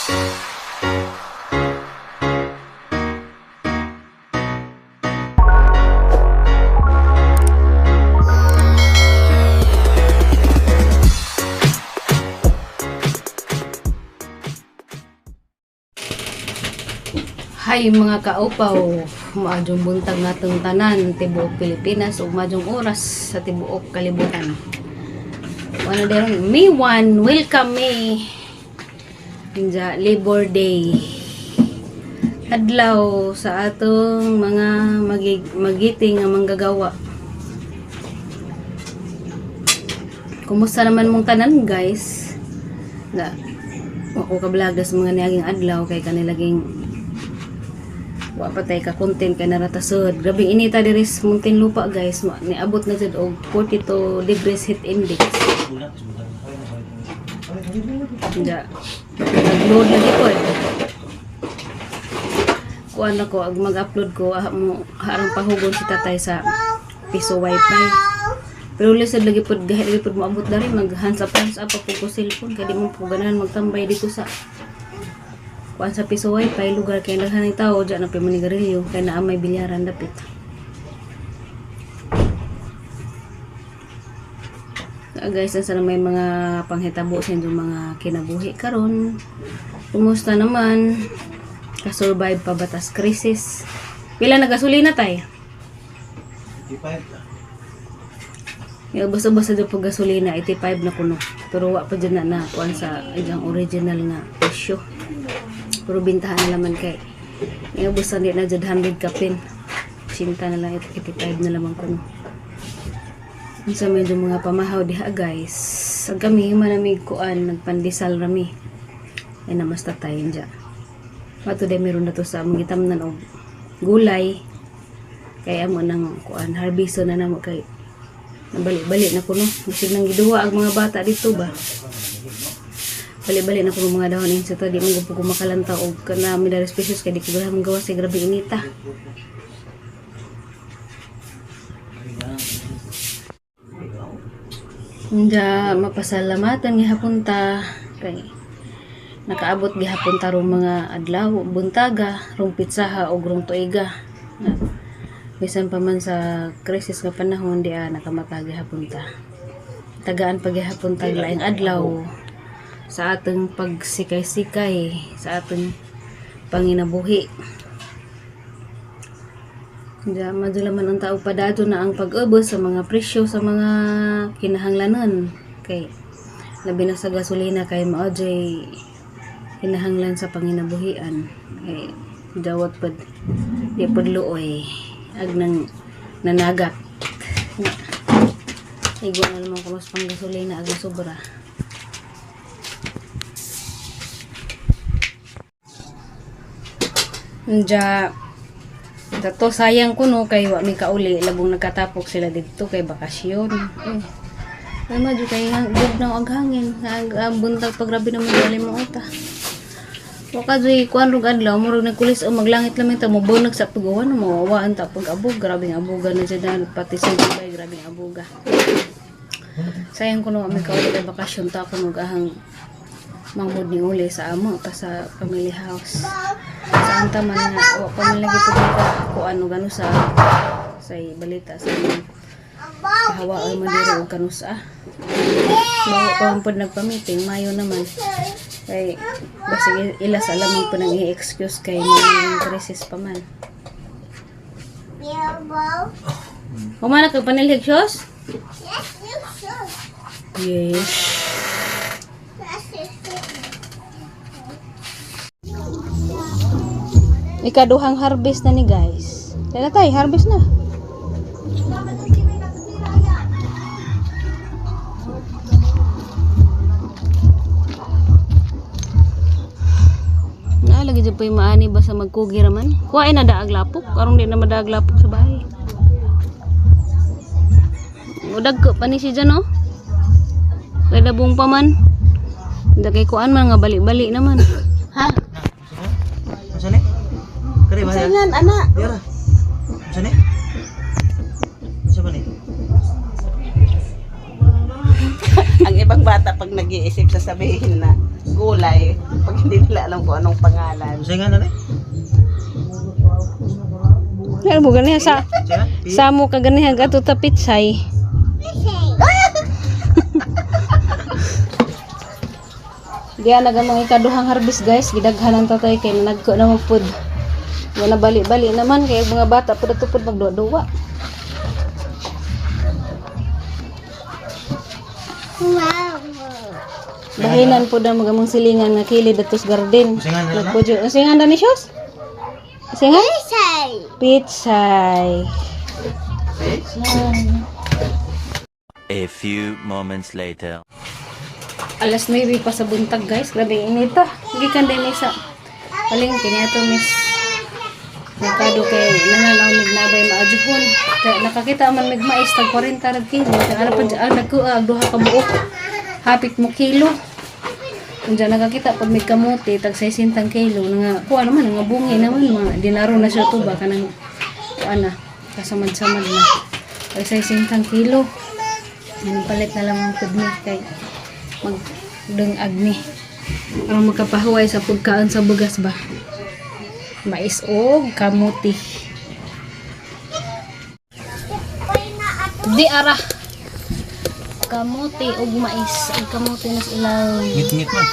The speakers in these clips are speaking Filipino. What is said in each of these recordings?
Hay mga kaupaw, maadjong buntag natong tanan tibuok Pilipinas ug maadjong oras sa tibuok kalibutan. Ano derong May 1, welcome May. Inja Labor Day. Adlaw sa atong mga magiting nga manggagawa. Kumusta naman mong tanan guys? Na ako kablagas mga niyaging adlaw kay kanilaging wa patay ka content kay naratasod. Grabe inita diri sa Muntinlupa guys. Niabot na jud og 42 degrees heat index. Ja. Nag-load lagi ko. Kuan ako ag mag-upload ko harang pahugon si tatay sa piso wifi. Pero lisod lagi pod gahi lagi pod moabot dari mag hands up pa ko cellphone kay di mo po ganahan magtambay dito sa kuan sa piso wifi lugar kay daghan ng tao diyan na pamanigarilyo kay naa may bilyaran dapit. Guys, sana may mga panghitabo sa inyong mga kinabuhi karon. Kumusta naman? Ka-survive pa batas krisis? Pila na gasolina tay? 85. Yung basta-basta dyan po gasolina 85 na kuno. Pero wa pa dyan na kuan sa ilang original nga presyo. Pero bintahan na naman kay yung basta di na dyan 100 kapin. Sinta na lang 85 na naman kuno. Sa medyo mga pamahaw diha guys. Sa kami manamig kuan nagpandisal rami. Ay namas tatayin dyan. Mato day meron na to sa among gitamnan og gulay. Kaya mo nang kuan harbiso na namo kay balik-balik na kuno. Bisig nang giduwa ang mga bata dito ba. Balik-balik na kuno mga dahon sa to di man ko makalanta og kana mi dari species kay di ko gaham gawa sa grabe inita. Nga mapasalamatan gihapon ta kay nakaabot gihapon ta rong mga adlaw buntaga rong pitsaha og rong tuiga. Bisan pa man sa krisis nga panahon di nakamakagihapon ta. Tagaan pa gihapon ta laing adlaw sa atong pagsikay-sikay sa atong panginabuhi. Diya, madulaman ang tao padado na ang pag-ubos sa mga presyo sa mga kinahanglanon. Kay, labi na sa gasolina kay mao'y kinahanglan sa panginabuhian. Kay, dawat pad, di pad luoy, ag nang nanagat. Igo na naman kumas pang gasolina ag sobra. Diya, dato sayang ko no kay wa mi kauli labong nagkatapok sila dito kay bakasyon. Ay medyo kay gud na og hangin ang buntag pagrabi na madali mo uta. Wa ka joy kuan rug adlaw mo rug nagkulis o maglangit lamang ta mo bunag sa tuguan mo mawaan ta pag-abog grabe ang abuga na jud pati sa Dubai grabe ang abuga. Sayang ko no mi kauli kay bakasyon ta ko og ahang mangmud ni uli sa amo pa sa family house. Saan taman nga o pa man lagi pud ko ano gano sa balita sa hawaan man diri og kanusa. Mao pa pud nagpa-meeting Mayo naman. Kay basig ilas alam po nang i-excuse kay may krisis pa man. Humana ka panilhig sos? Yes. Ikaduhang harvest na ni guys. Kaya tayo, harvest na. Lagi dyan po yung maani ba sa magkugi raman? Kuha ay nadaag lapok. Karong di na madaag lapok sa bahay. Udag ko pa ni si dyan no? Kaya dabong pa man. Hindi kay kuhaan man nga bali-bali naman. Ha? Masani? Kari ba yan? Saingan, anak. Yara. Masani? Masa ba ni? Ang ibang bata pag nag-iisip sasabihin na gulay, pag hindi nila alam alam kung anong pangalan. Usa nga na. Ano mo ganihan sa Siya? samo ka ganihan gato ta pitsay. Diya nagamang ikaduhang harvest guys, gidaghan ang tatay kay nagko na magpud. Wala bali-bali naman kay mga bata pud tupod magduwa-duwa. Bahinan po na magamang silingan nga kilid atos garden. Usa nga na. Nagpudyo. Usingan na ni Shos? Usingan? Pitsay. A few moments later. Alas 9 pa sa buntag guys. Grabe init to. Gikan din sa palengke niya to miss. Nakado kay nananaw mig nabay maajuhon. Kaya nakakita man mig mais tag 40 rad kilo. Kaya ano pa dyan nagkuag duha ka buok. Hapit mo kilo. Kung dyan nakakita pag may kamote tag 60 kilo nga kuha naman nga bungi naman mga dinaro na siya to ba kanang kuana kasamad-samad na. Tag 60 kilo. Yan palit na lang ang pudni kay magdungag ni para magkapahuway sa pagkaan sa bugas ba mais o kamuti di ara kamuti o mais ang kamuti na ilaw Ngit-ngit man.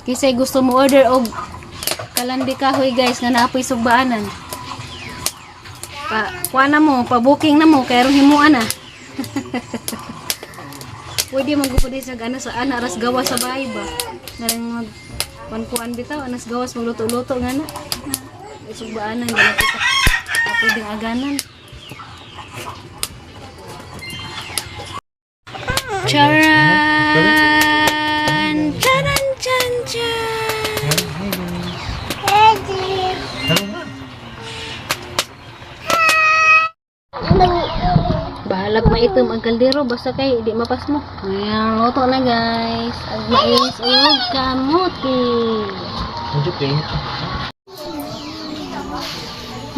kisay gusto mo order og kalandi kahoy guys nga naapoy sugbaanan kuha na mo, pa-booking na mo, kaya rin himuan na. Pwede magupod sa gana sa ana, aras gawa sa bahay ba? Nalang magpankuan bitaw, anas gawas magluto-luto nga na. Isugbaanan, gana kita. Pwedeng aganan. Charan! Charan! Chan! Chan! Bahalag maitom ang kaldero basta kay di mapas mo. Ayan, luto na guys. Ang mais ug kamuti. Medyo plain.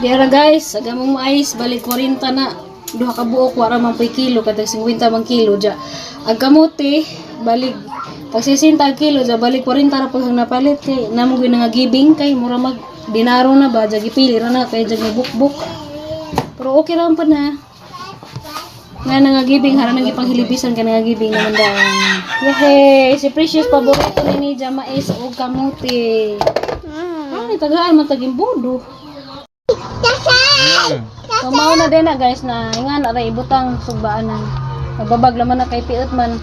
Diara guys, agamong mais balik 40 na. Duha ka buok wara man pay kilo katag 50 man kilo ja. Ang kamuti balik tag 60 kilo ja balik 40 ra pag napalit kay namo gyud nga gibing kay mura mag dinaro na ba ja gipili ra na kay jag bukbuk. Pero okay ra pa na. Nga nangagibing hara nang ipanghilibisan ka nangagibing naman daw. Yehey! Si Precious paborito ni Nija mais o kamuti. Ay, tagaan man taging bodo. Kumao na din na guys na nga na ray ibutang sugbaanan. Nagbabag laman na kay piot man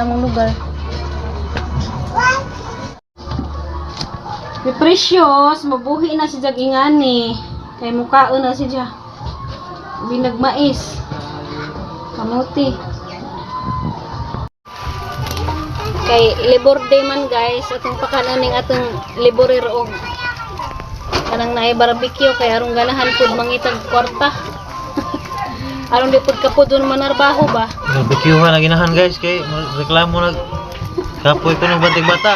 among lugar. Si Precious mabuhi na si Jag ingani. Kay mukhaon na si Ja. Binag mais. Kamuti. Kay Labor Day man guys, atong pakananing atong liborer og kanang naay barbecue kay arong ganahan pud mangitag kwarta. Arong di pud kapod don manarbaho ba. Barbecue na ginahan guys kay reklamo nag kapoy ko ng bantig bata.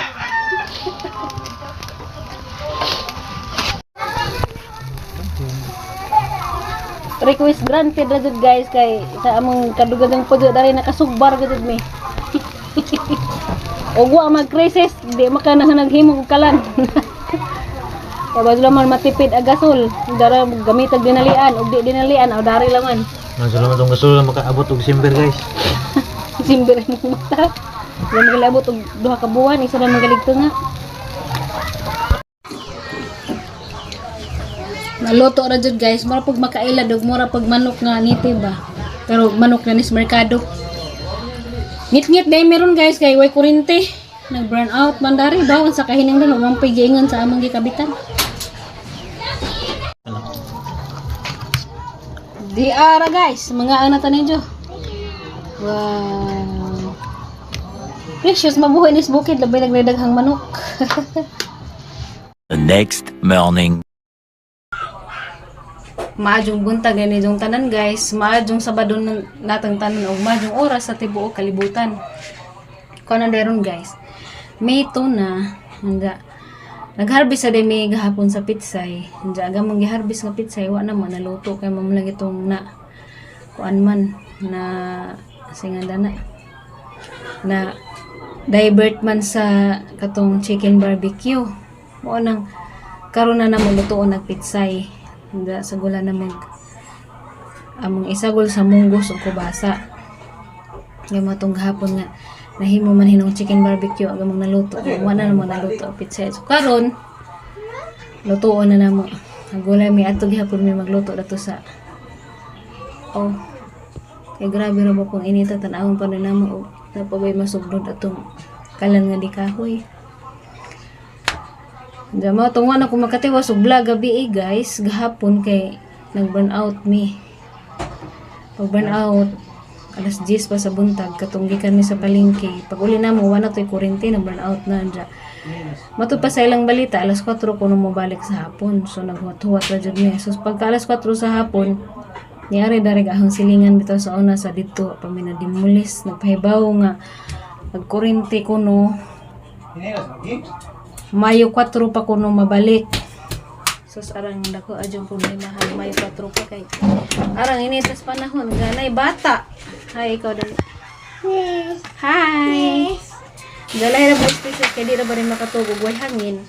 Request granted na jud guys kay sa among kadugadang pudo dari nakasugbar gud mi. Og wa mag-crisis di makanahan naghimo og kalan. Kaya bago naman matipid ang gasol, dara gamit ang dinalian, og di dinalian, o dari laman. Salamat tong gasol na makaabot og December guys. December ang mata. Wala magalabot og duha ka buwan, isa ra magaligto nga. Naluto ra jud guys, mura pag makailad og mura pag manok nga niti ba. Pero manok na nis merkado. Ngit-ngit day meron guys kay way kurente. Nag burn out man dari ba sa kahinangdan umang pigingan sa among gikabitan. Di ara guys, mga anak ninyo. Wow. Precious mabuhay nis bukid labay nagdaghang manok. The next morning. Maadjong buntag ni jong tanan guys, maadjong sabado natang tanan og maadjong oras sa tibuok kalibutan. Kuno deron guys. May to na nga nag-harvest sa demi gahapon sa pitsay. Nga aga mong gi-harvest nga pitsay wa na man naluto kay mamo lang itong na kuan man na singanda na. na divert man sa katong chicken barbecue. Mo nang karon na namo lutoon og pitsay. Handa sa gula na mag among isagol sa munggos ug kubasa. Yung matong hapon nga nahimo man hinong chicken barbecue ag among naluto. Wala na mo naluto og pitsay. So karon lutoon na namo. Ang gulay may ato gihapon may magluto dato sa kay grabe ra ba kung inita tan-awon pa na namo og napabay masugnod atong kalan nga di kahoy. Dama tungwa na ko makatiwas og vlog gabi guys, gahapon kay nag-burn out mi. Pag burn out alas 10 pa sa buntag katong gikan mi sa palengke. Pag uli na mo wala toy kuryente na burn out na dya. Matud pa sa ilang balita alas 4 ko na mo balik sa hapon. So naghuwat-huwat ra jud mi. So pagka alas 4 sa hapon niyari darig ahong silingan bitaw sa una sa dito pa mi na dimulis nagpahibaw nga pag kuryente ko no Mayo 4 pa ko no mabalik. Sus arang dako adjong problema ha Mayo 4 pa kay arang initas panahon ganay bata. Hi ikaw dali. Hi. Dalay ra mo special kay di ra ba rin makatugog way hangin.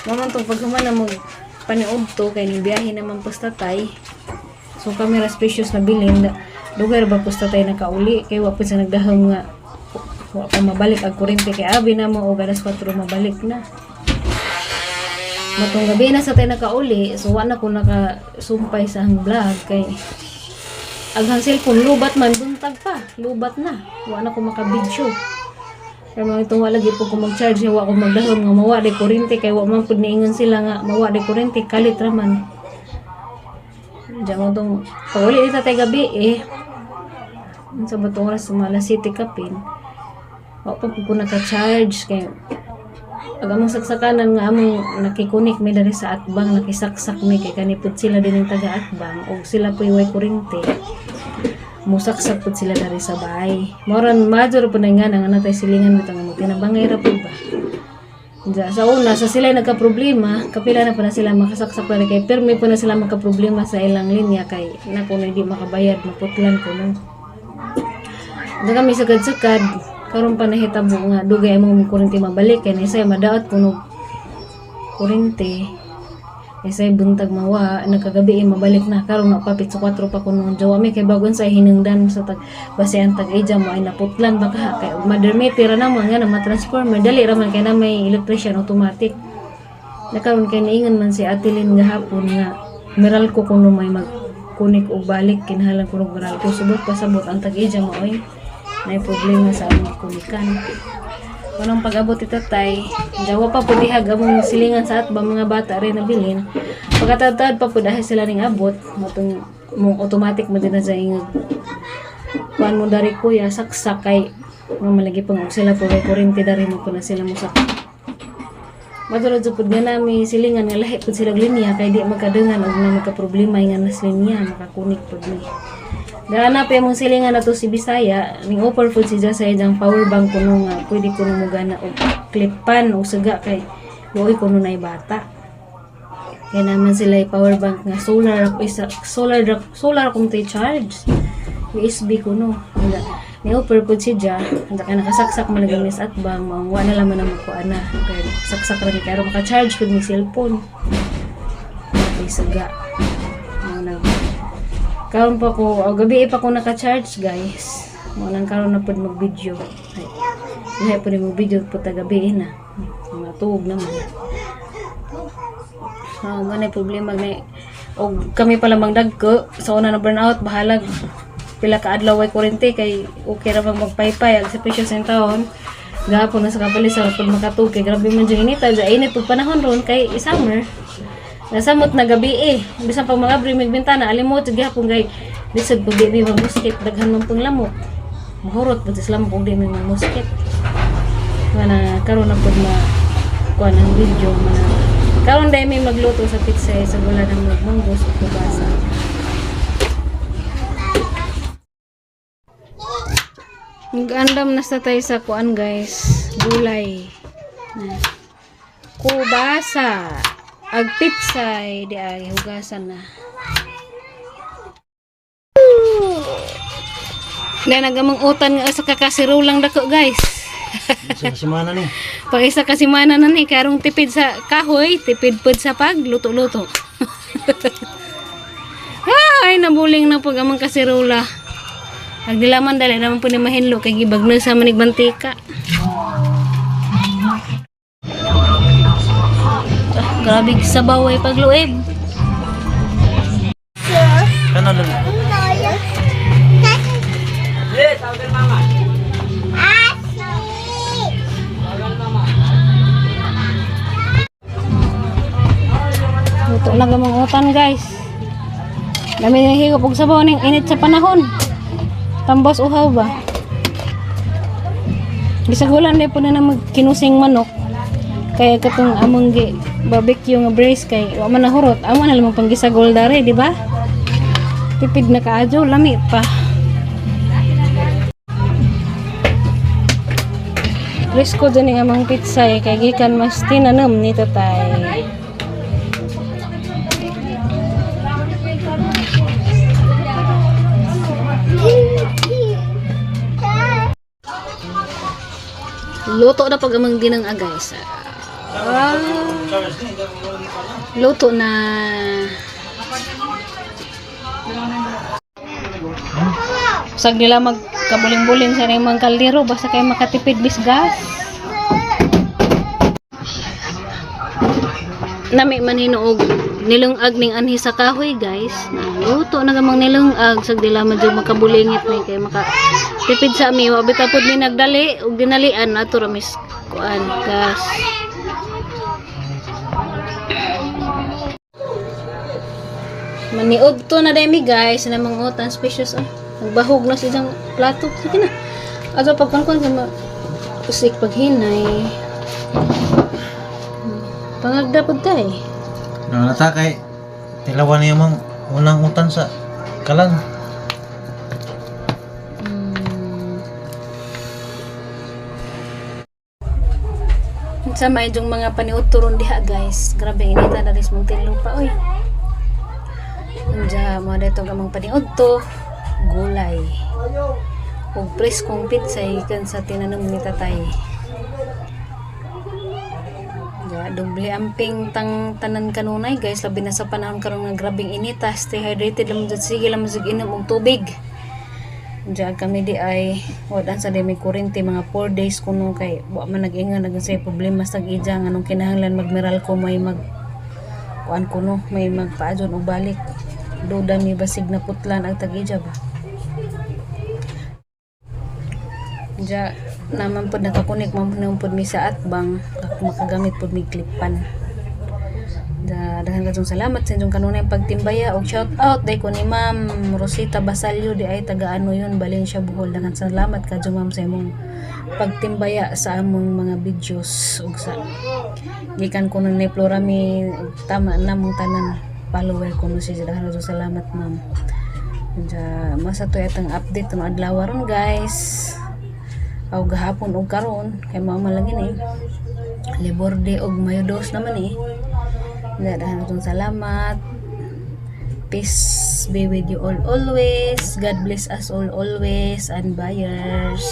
Maman tong paghuman na mo paniud to kay ni biyahe naman pustatay. So kami ra spacious na bilin lugar ba pustatay nakauli kay wa pud sa nagdahom nga wa pa mabalik ang kuryente kay abi na mo og alas 4 mabalik na. Matong gabi na sa tay nakauli so wa na ko nakasumpay sa ang vlog kay aghang cellphone lubat man buntag pa lubat na wa na ko makabidyo. Kaya mga itong wala lagi po ko mag-charge wa ko magdahom nga mawa de kuryente kay wa man pud niingon sila nga mawa de kuryente kalit ra man. Diyan mo itong pauli dito tayo gabi sa batong oras sumala City Kapin wala pa po naka-charge kaya ag among saksakanan nga among nakikunik may dari sa atbang nakisaksak mi kay kanipod sila din yung taga-atbang o sila po iway kurente musaksak po sila dari sa bahay moran major po na nga nang anatay silingan bito nga tinabangay ra po ba. Diyan, sa una, sa sila nagka-problema, kapila na po na sila makasaksak na kay permi po na sila makaproblema sa ilang linya kay na kung hindi makabayad, maputlan ko no. Diyan kami sagad-sagad, karon pa nahitabo nga, dugay mong kurente mabalik, kaya naisay madaot ko no kurente, naisay buntag mawa, nagkagabi mabalik na, karon napapit sa 4 pa ko nung jawa mi, kay bagon sa hinungdan sa basehan tag-eja mo ay naputlan baka, kay madermiti ra naman nga na matransformer, dali raman kay na may electrician automatic. Nakaroon kay naingon man si Atilin gahapon nga, meral ko kung may magkunik o balik, kinhalan ko nung meral ko, subot pasabot ang tag-eja mo ay, may problema sa aming kunikan. Kanang pag-abot ito tay, jawa pa po dihag among silingan sa atba mga bata rin nabilin. Pagkatad pa po dahil sila ring abot, mong automatic mo din na sa ingag. Kuan mo dari kuya, saksak kay mamalagi pang sila po kay kurente dari mo po na sila musak. Matulad sa po nga namin silingan nga lahi po sila linya kay di magkadengan o na magka-problema nga nas linya, makakunik po ni. Dana pa yung silingan na to si Bisaya, ning offer food si Jasay jang power bank kuno nga pwede kuno mo gana og clip-pan o saga kay buoy kuno nay bata. Kaya naman sila power bank nga solar kung tay charge. USB kuno. Ning offer food si Ja, handa ka nakasaksak man gamis at bang wa na laman na makuha na. Kaya saksak ra ni kay maka-charge pud ni cellphone. Ay saga. Karon pa ko, gabi pa ko naka-charge guys. Walang karon na po mag-video. Lahat po na mag-video po gabi na. Matug naman. Manay problema na. O kami pala magdagko. Sa una na burnout, bahalag. Pila ka adlaw ay kurente kay okay ra bang magpaypay. Ag sa presyo sa taon. Gahapon na sa kapalisan po makatug. Kay grabe man dyan init. Init po panahon ron kay summer. Nasamot na gabi bisan pag mga abri mig bintana alimot gihapon kay lisod pud di mga mosquito daghan man pang lamok mahurot pud sa lamok og di mga mosquito kana karon na pud na kuan ang video man karon dai may magluto sa pizza sa gula ng manggos ug kubasa. Nag-andam na sa tayo sa kuan guys gulay kubasa ag pizza di ay hugasan na. Na nagamang utan nga sa kakasiro lang dako guys. Sa semana ni. Pag isa kasi mana na ni karong tipid sa kahoy, tipid pud sa pagluto-luto. Ay nabuling na pag amang kasirola. Agdilaman dali naman po ni mahinlo kay gibag na sa manig mantika. Grabe sabaw ay pagluib. Kana lang. Luto na gamang utan guys. Dami na higop og sabaw ning init sa panahon. Tambos uhaw ba? Gisagulan na po na magkinusing manok. Kaya katong among barbecue nga brace kay wa man nahurot. Amo na lamang panggisagol dare, di ba? Tipid na kaadyo, lami pa. Presko dyan yung amang pizza kay gikan mas tinanam ni tatay. Luto na pag amang ginang guys. Luto na. Usag nila magkabuling-buling sa mga kaldero basta kayo makatipid bisgas. Nami man hinuog nilungag ning anhi sa kahoy guys. Luto na gamang nilungag sag nila madyo makabulingit ni kay makatipid sa ami. Wa bitaw pud mi nagdali og dinalian ato ra mis kuan gas. Maniod to na demi guys na mga utan spacious nagbahog na silang plato. Sige na. Ato pagkangkon sa usik paghinay. Pangagda pud tay. Nata kay tilawan niya mang unang utan sa kalan. Sa may yung mga paniud turon diha guys. Grabe inita na ris mong tinlupa oy. Anja mo dito gamang paniud to. Gulay ug preskong pizza ikan sa tinanong ni tatay. Ya doble amping tanan kanunay guys labi na sa panahon karon nga grabing inita, stay hydrated lang jud sige lang jud inom og tubig. Diyan kami di ay wadan sa demi kurente mga 4 days kuno kay wa man nag-ingan nagsay problema sa ija nganong kinahanglan magmineral ko may mag kuan kuno may magpaadyon og balik. Duda mi basig na putlan ang tag-ija ba. Diya naman po nakakunik mamunang po mi sa atbang makagamit po mi klipan. Dahan kasong salamat sa inyong kanunay pagtimbaya og shout out day ko ni Ma'am Rosita Basalyo di ay taga ano yun Valencia Bohol. Dahan salamat kadyo ma'am sa imong pagtimbaya sa among mga videos ug sa gikan ko ni Flora mi tama na mong tanan follower ko no siya. Dahan kasong salamat ma'am. Masa to itong update ng adlaw ron guys. Aw gahapon og karon kay mama lang ini liborde og mayodos naman dahan atong salamat. Peace be with you all always. God bless us all always and buyers.